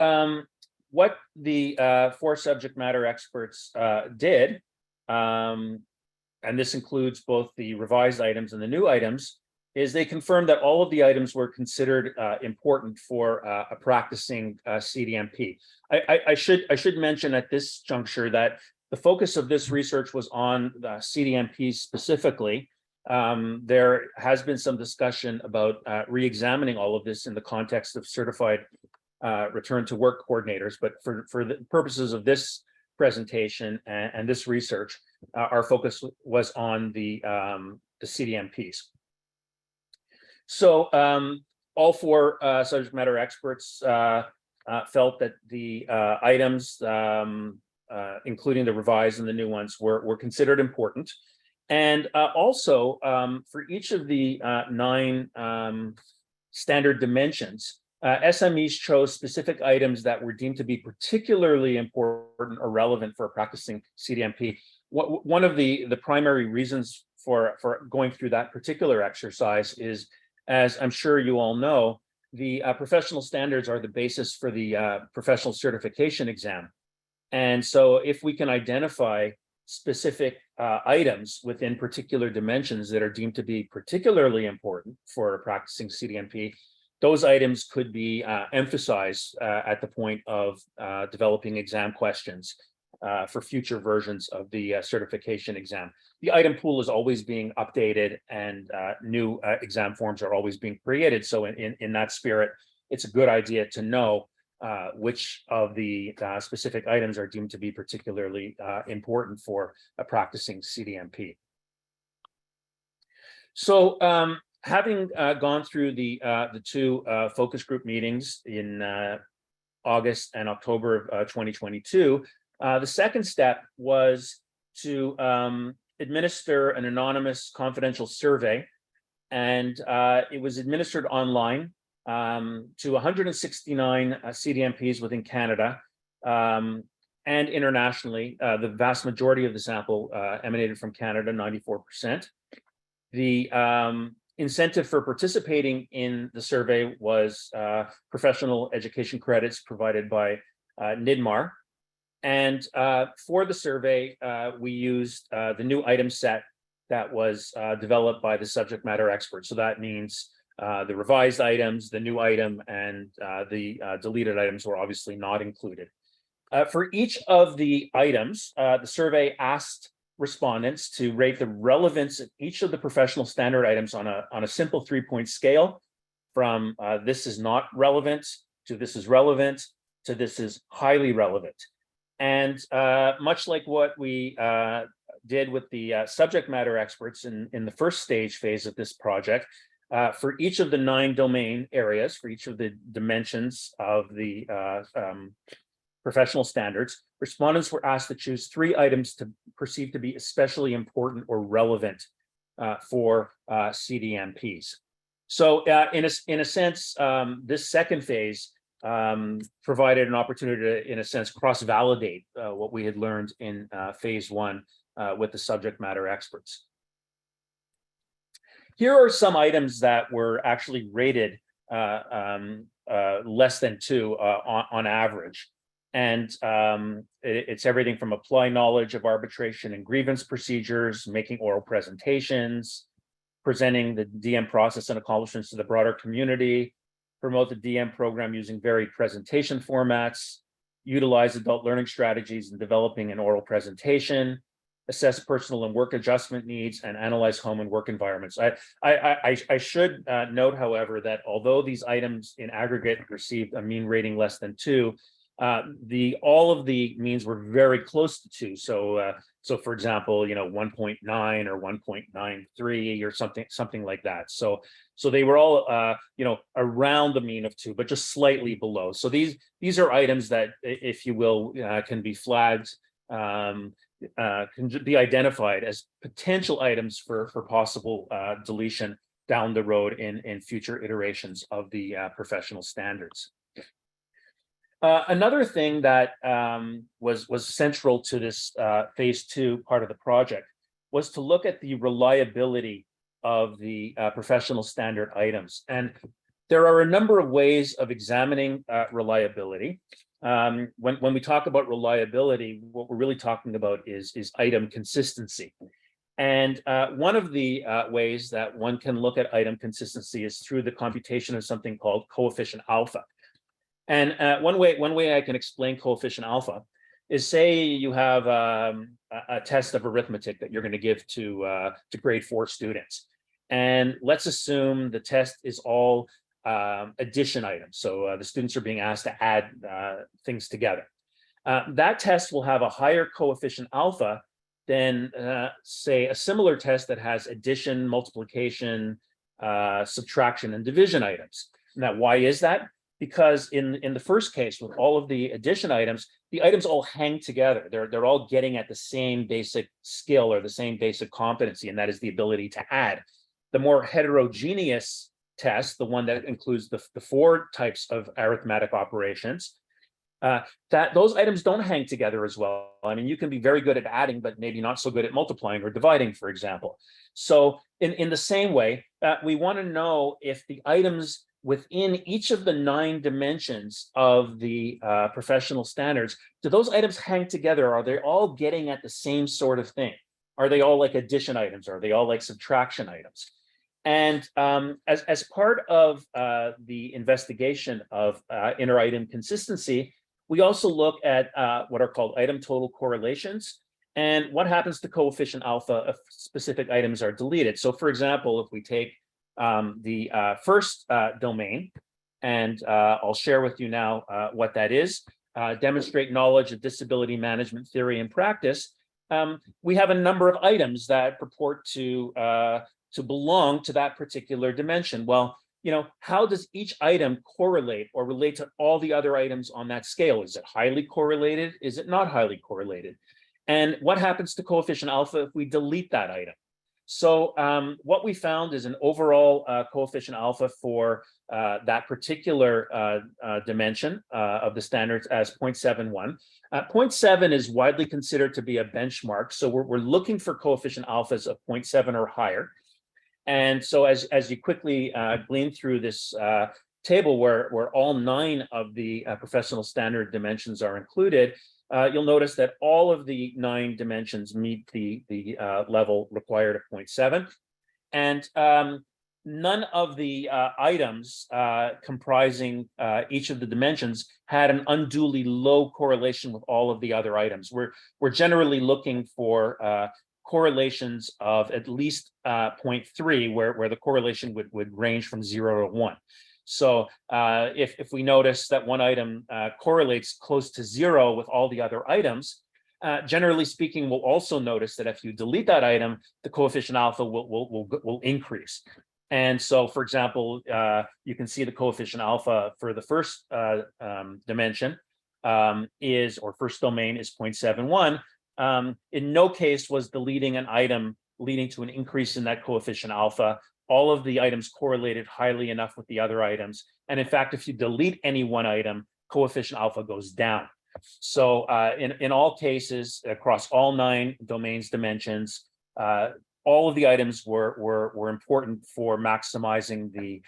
what the four subject matter experts did, and this includes both the revised items and the new items, is they confirmed that all of the items were considered important for a practicing CDMP. I should mention at this juncture that the focus of this research was on the CDMPs specifically. There has been some discussion about re-examining all of this in the context of certified return to work coordinators, but for the purposes of this presentation and this research, our focus was on the CDMPs. So all four subject matter experts felt that the items, including the revised and the new ones, were considered important. And also for each of the 9 standard dimensions, SMEs chose specific items that were deemed to be particularly important or relevant for a practicing CDMP. One of the primary reasons for going through that particular exercise is, as I'm sure you all know, the professional standards are the basis for the professional certification exam. And so if we can identify specific items within particular dimensions that are deemed to be particularly important for a practicing CDMP, those items could be emphasized at the point of developing exam questions for future versions of the certification exam. The item pool is always being updated, and new exam forms are always being created. So in that spirit, it's a good idea to know which of the specific items are deemed to be particularly important for a practicing CDMP. So having gone through the 2 focus group meetings in August and October of 2022, the second step was to administer an anonymous confidential survey, and it was administered online to 169 CDMPs within Canada and internationally. The vast majority of the sample emanated from Canada, 94%. The incentive for participating in the survey was professional education credits provided by NIDMAR. And for the survey, we used the new item set that was developed by the subject matter expert. So that means the revised items, the new item, and the deleted items were obviously not included. For each of the items, the survey asked respondents to rate the relevance of each of the professional standard items on a simple 3-point scale, from this is not relevant to this is relevant to this is highly relevant. And much like what we did with the subject matter experts in the first stage phase of this project, for each of the 9 domain areas, for each of the dimensions of the professional standards, respondents were asked to choose 3 items to perceive to be especially important or relevant for CDMPs. So in a sense, this second phase provided an opportunity to, in a sense, cross-validate what we had learned in phase 1 with the subject matter experts. Here are some items that were actually rated less than 2 on average. And it's everything from apply knowledge of arbitration and grievance procedures, making oral presentations, presenting the DM process and accomplishments to the broader community, promote the DM program using varied presentation formats, utilize adult learning strategies in developing an oral presentation, assess personal and work adjustment needs, and analyze home and work environments. I should note, however, that although these items in aggregate received a mean rating less than 2, all of the means were very close to 2. So for example, 1.9 or 1.93 or something like that. So they were all around the mean of 2, but just slightly below. So these are items that, if you will, can be flagged can be identified as potential items for possible deletion down the road in future iterations of the professional standards. Another thing that was central to this phase 2 part of the project was to look at the reliability of the professional standard items. And there are a number of ways of examining reliability. When we talk about reliability, what we're really talking about is item consistency. And one of the ways that one can look at item consistency is through the computation of something called coefficient alpha. And one way I can explain coefficient alpha is, say you have a test of arithmetic that you're going to give to grade 4 students. And let's assume the test is all addition items. So the students are being asked to add things together. That test will have a higher coefficient alpha than, say, a similar test that has addition, multiplication, subtraction, and division items. Now, why is that? Because in the first case, with all of the addition items, the items all hang together. They're all getting at the same basic skill or the same basic competency, and that is the ability to add. The more heterogeneous test, the one that includes the 4 types of arithmetic operations, that those items don't hang together as well. I mean, you can be very good at adding, but maybe not so good at multiplying or dividing, for example. So in the same way, we want to know if the items within each of the 9 dimensions of the professional standards, do those items hang together? Are they all getting at the same sort of thing? Are they all like addition items? Are they all like subtraction items? And as part of the investigation of inter-item consistency, we also look at what are called item total correlations and what happens to coefficient alpha if specific items are deleted. So for example, if we take the first domain, and I'll share with you now what that is, demonstrate knowledge of disability management theory and practice, we have a number of items that purport to belong to that particular dimension. Well, you know, how does each item correlate or relate to all the other items on that scale? Is it highly correlated? Is it not highly correlated? And what happens to coefficient alpha if we delete that item? So what we found is an overall coefficient alpha for that particular dimension of the standards as 0.71. 0.7 is widely considered to be a benchmark. So we're looking for coefficient alphas of 0.7 or higher. And so as you quickly glean through this table where all 9 of the professional standard dimensions are included, you'll notice that all of the 9 dimensions meet the level required of 0.7. And none of the items comprising each of the dimensions had an unduly low correlation with all of the other items. We're generally looking for correlations of at least 0.3, where the correlation would range from 0 to 1. So if we notice that one item correlates close to 0 with all the other items, generally speaking, we'll also notice that if you delete that item, the coefficient alpha will increase. And so, for example, you can see the coefficient alpha for the first dimension or first domain is 0.71. In no case was deleting an item leading to an increase in that coefficient alpha. All of the items correlated highly enough with the other items. And in fact, if you delete any one item, coefficient alpha goes down. So in all cases, across all 9 domains dimensions, all of the items were important for maximizing the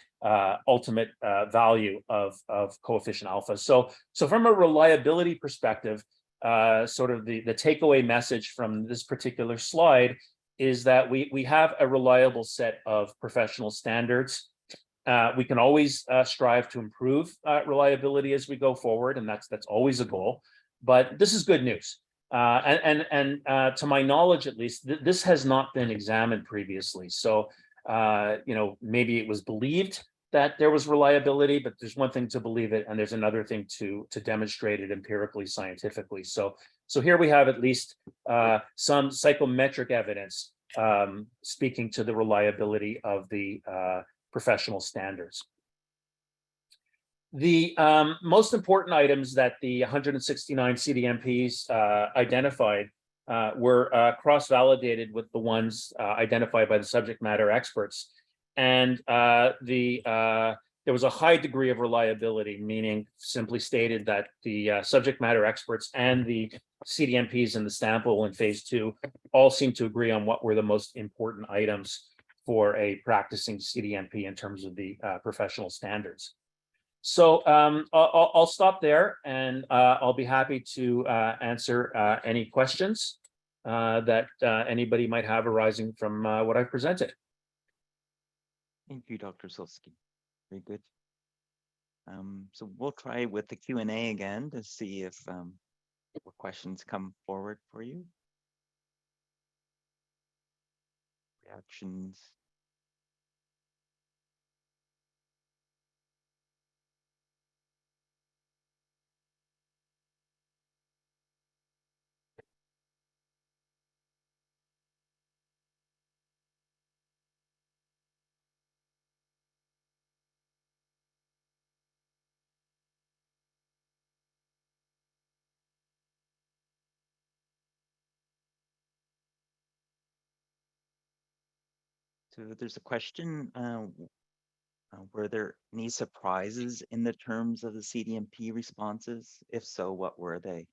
ultimate value of coefficient alpha. So from a reliability perspective, sort of the takeaway message from this particular slide is that we have a reliable set of professional standards. We can always strive to improve reliability as we go forward, and that's always a goal. But this is good news. And to my knowledge, at least, this has not been examined previously. So, you know, maybe it was believed that there was reliability, but there's one thing to believe it, and there's another thing to demonstrate it empirically, scientifically. So here we have at least some psychometric evidence speaking to the reliability of the professional standards. The most important items that the 169 CDMPs identified were cross-validated with the ones identified by the subject matter experts. And there was a high degree of reliability, meaning simply stated that the subject matter experts and the CDMPs in the sample in phase 2 all seemed to agree on what were the most important items for a practicing CDMP in terms of the professional standards. So I'll stop there, and I'll be happy to answer any questions that anybody might have arising from what I've presented. Thank you, Dr. Sulsky. Very good. So we'll try with the Q&A again to see if what questions come forward for you. Reactions. So there's a question, were there any surprises in the terms of the CDMP responses? If so, what were they?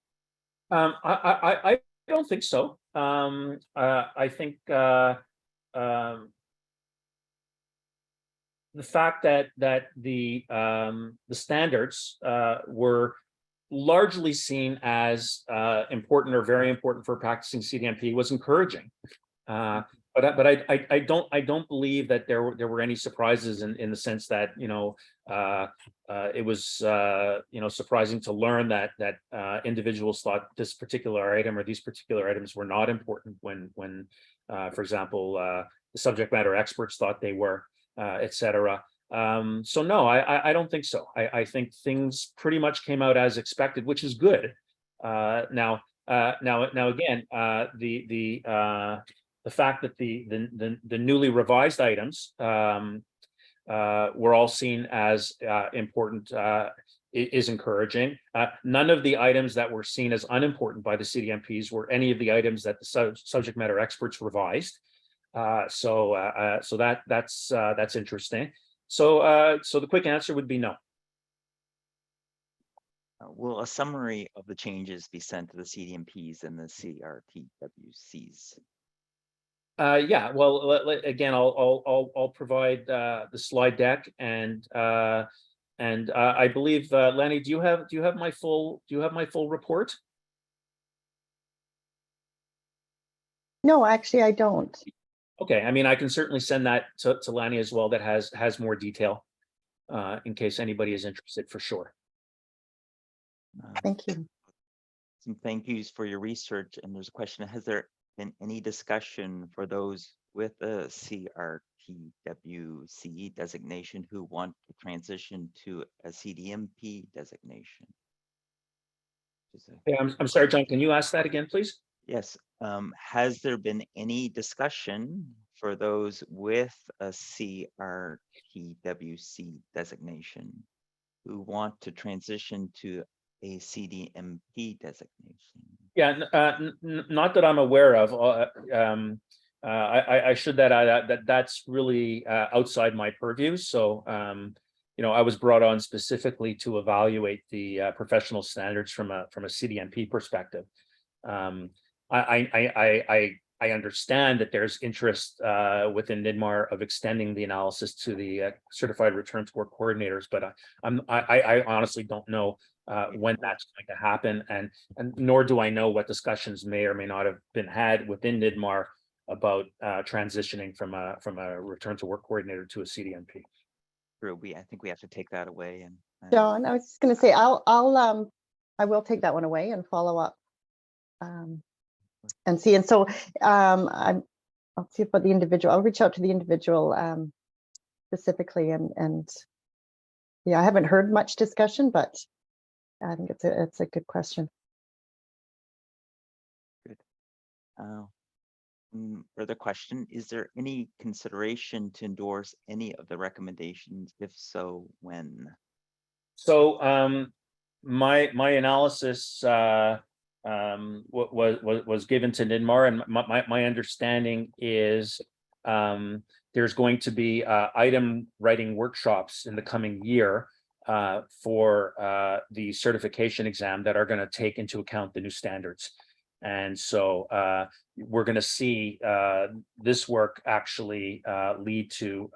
I don't think so. I think the fact that the standards were largely seen as important or very important for practicing CDMP was encouraging. But I don't believe that there were any surprises in the sense that it was surprising to learn that individuals thought this particular item or these particular items were not important when for example the subject matter experts thought they were, etc. So no, I don't think so. I think things pretty much came out as expected, which is good. Now again, the fact that the newly revised items were all seen as important is encouraging. None of the items that were seen as unimportant by the CDMPs were any of the items that the subject matter experts revised. So that's interesting. So the quick answer would be no. Will a summary of the changes be sent to the CDMPs and the CRTWCs? Yeah, well, again, I'll provide the slide deck, and I believe Lenny, do you have my full report? No, actually, I don't. Okay, I mean, I can certainly send that to Lanny as well. That has more detail in case anybody is interested, for sure. Thank you. Some thank yous for your research. And there's a question: has there been any discussion for those with a CRTWC designation who want to transition to a CDMP designation? Yeah, I'm sorry, John. Can you ask that again, please? Yes. Has there been any discussion for those with a CRTWC designation who want to transition to a CDMP designation? Yeah, not that I'm aware of. I should add that's really outside my purview. So, I was brought on specifically to evaluate the professional standards from a CDMP perspective. I understand that there's interest within NIDMAR of extending the analysis to the certified return to work coordinators, but I honestly don't know when that's going to happen, and nor do I know what discussions may or may not have been had within NIDMAR about transitioning from a return to work coordinator to a CDMP. True. I think we have to take that away. And John, I was just going to say, I will take that one away and follow up and see. And so I'll see about the individual. I'll reach out to the individual specifically, and yeah, I haven't heard much discussion, but I think it's a good question. Good. Further question: is there any consideration to endorse any of the recommendations? If so, when? So my analysis was given to NIDMAR, and my understanding is there's going to be item writing workshops in the coming year for the certification exam that are going to take into account the new standards. And so we're going to see this work actually lead to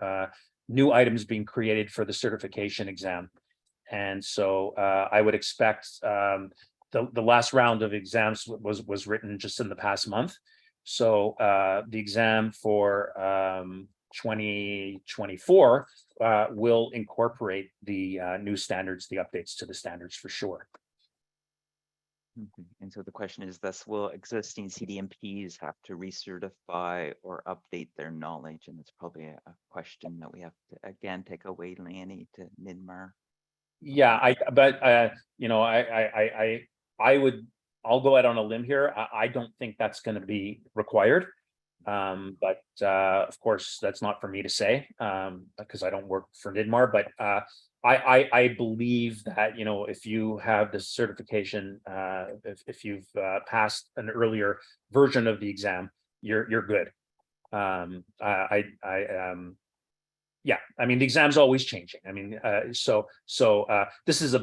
new items being created for the certification exam. And so I would expect the last round of exams was written just in the past month. So the exam for 2024 will incorporate the new standards, the updates to the standards for sure. And so the question is, thus will existing CDMPs have to recertify or update their knowledge? And it's probably a question that we have to again take away, Lanny, to NIDMAR. Yeah, I'll go out on a limb here. I don't think that's going to be required. But of course, that's not for me to say because I don't work for NIDMAR. But I believe that, you know, if you have the certification, if you've passed an earlier version of the exam, you're good. Yeah, I mean, the exam's always changing. I mean, so this is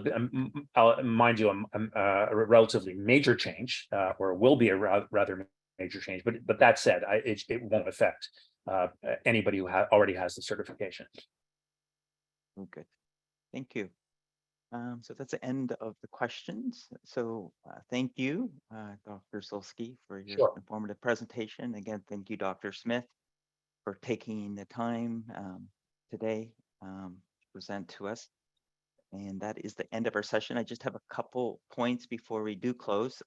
mind you, a relatively major change, or will be a rather major change. But that said, it won't affect anybody who already has the certification. Good, thank you. So that's the end of the questions. So thank you, Dr. Sulsky, for your informative presentation. Again, thank you, Dr. Smith, for taking the time today to present to us. And that is the end of our session. I just have a couple points before we do close.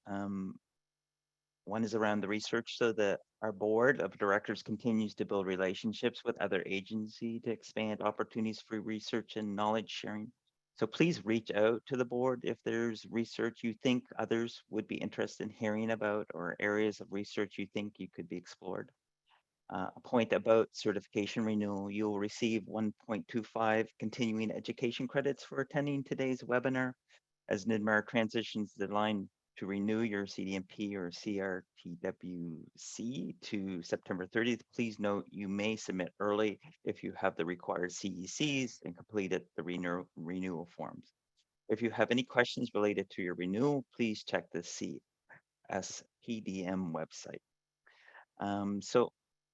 One is around the research. So our board of directors continues to build relationships with other agencies to expand opportunities for research and knowledge sharing. So please reach out to the board if there's research you think others would be interested in hearing about, or areas of research you think you could be explored. A point about certification renewal: you'll receive 1.25 continuing education credits for attending today's webinar. As NIDMAR transitions the line to renew your CDMP or CRTWC to September 30th, please note you may submit early if you have the required CECs and completed the renewal forms. If you have any questions related to your renewal, please check the CSPDM website. So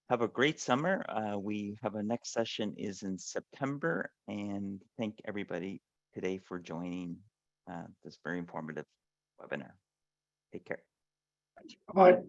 have a great summer. We have a next session is in September, and thank everybody today for joining this very informative webinar. Take care. Bye.